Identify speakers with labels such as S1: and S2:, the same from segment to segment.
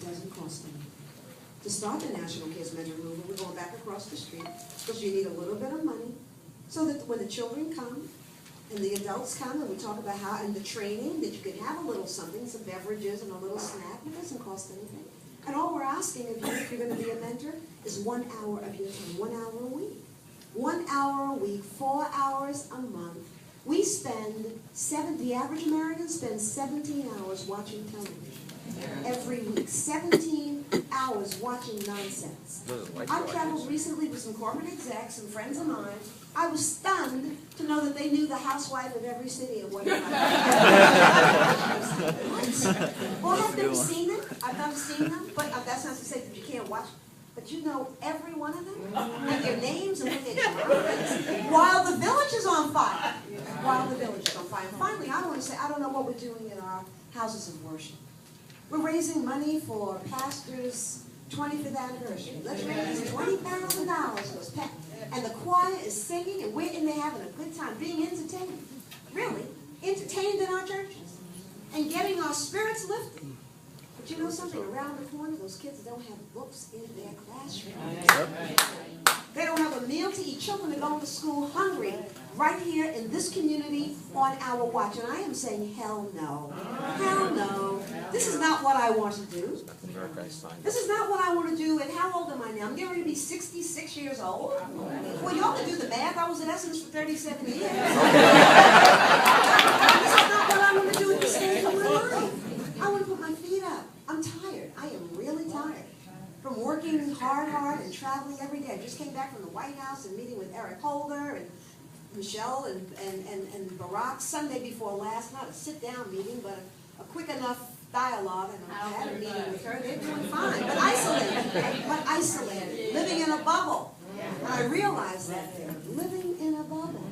S1: doesn't cost anything. To start the National Kids Mentor Movement, we're going back across the street because you need a little bit of money so that when the children come and the adults come and we talk about how, and the training, that you can have a little something, some beverages and a little snack. It doesn't cost anything. And all we're asking of you, if you're going to be a mentor, is 1 hour of your time, 1 hour a week. 1 hour a week, 4 hours a month. We spend, the average American spends 17 hours watching television every week. 17 hours watching nonsense. I traveled recently with some corporate execs and friends of mine. I was stunned to know that they knew the housewife of every city and what. Well, I've never seen them. I've never seen them, but that's not to say that you can't watch. But you know every one of them, and their names and what their jobs is, while the village is on fire. While the village is on fire. And finally, I want to say, I don't know what we're doing in our houses of worship. We're raising money for pastors' 25th anniversary. Let's raise $20,000. And the choir is singing, and we're in there having a good time, being entertained. Really, entertained in our churches. And getting our spirits lifted. But you know something? Around the corner, those kids don't have books in their classroom. They don't have a meal to eat. Children are going to school hungry right here in this community on our watch. And I am saying, hell no. Hell no. This is not what I want to do. This is not what I want to do. And how old am I now? I'm getting ready to be 66 years old. Well, y'all can do the math. I was in Essence for 37 years. This is not what I want to do at this stage of my life. I want to put my feet up. I'm tired. I am really tired. From working hard and traveling every day. I just came back from the White House and meeting with Eric Holder and Michelle and Barack Sunday before last. Not a sit-down meeting, but a quick enough dialogue. And I had a meeting with her. They're doing fine, but isolated. Living in a bubble. And I realized that they're living in a bubble.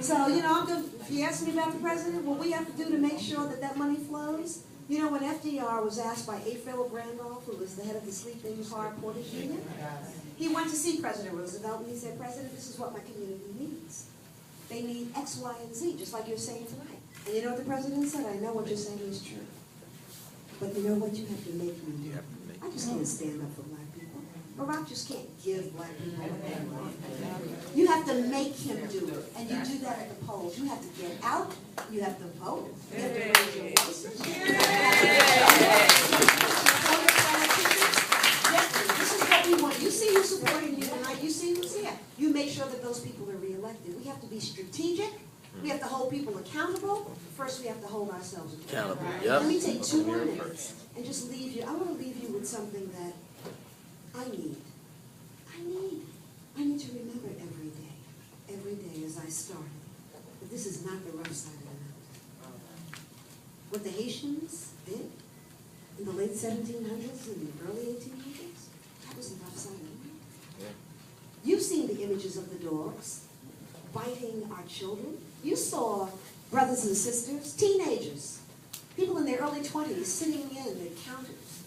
S1: So, you know, if you ask me about the president, what we have to do to make sure that that money flows. You know, when FDR was asked by A. Philip Randolph, who was the head of the Sleeping Car Portage Union, he went to see President Roosevelt and he said, President, this is what my community needs. They need X, Y, and Z, just like you're saying tonight. And you know what the president said? I know what you're saying is true. But you know what? You have to make me do. I just can't stand up for black people. Barack just can't give black people what they want. You have to make him do it. And you do that at the polls. You have to get out. You have to vote. You have to raise your voices. This is what we want. You see who's supporting you tonight. You see who's here. You make sure that those people are reelected. We have to be strategic. We have to hold people accountable. First, we have to hold ourselves accountable. Let me take 2 more minutes and just leave you. I want to leave you with something that I need. I need to remember every day as I started, that this is not the rough side of the mountain. What the Haitians did in the late 1700s and the early 1800s, that was the rough side of the mountain. You've seen the images of the dogs biting our children. You saw brothers and sisters, teenagers, people in their early 20s sitting in the counters,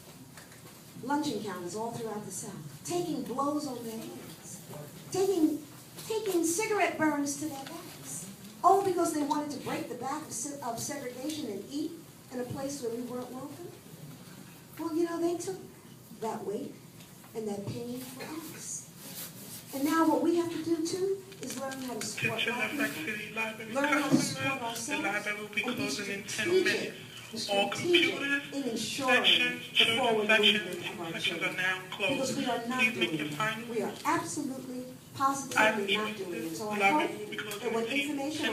S1: lunch encounters all throughout the South, taking blows on their heads, taking cigarette burns to their backs, all because they wanted to break the back of segregation and eat in a place where we weren't welcome. Well, you know, they took that weight and that pain for us. And now what we have to do, too, is learn how to support our people, learn how to support ourselves, and be strategic in ensuring the forward movement of our children. Because we are not doing it. We are absolutely, positively not doing it. So I hope that when information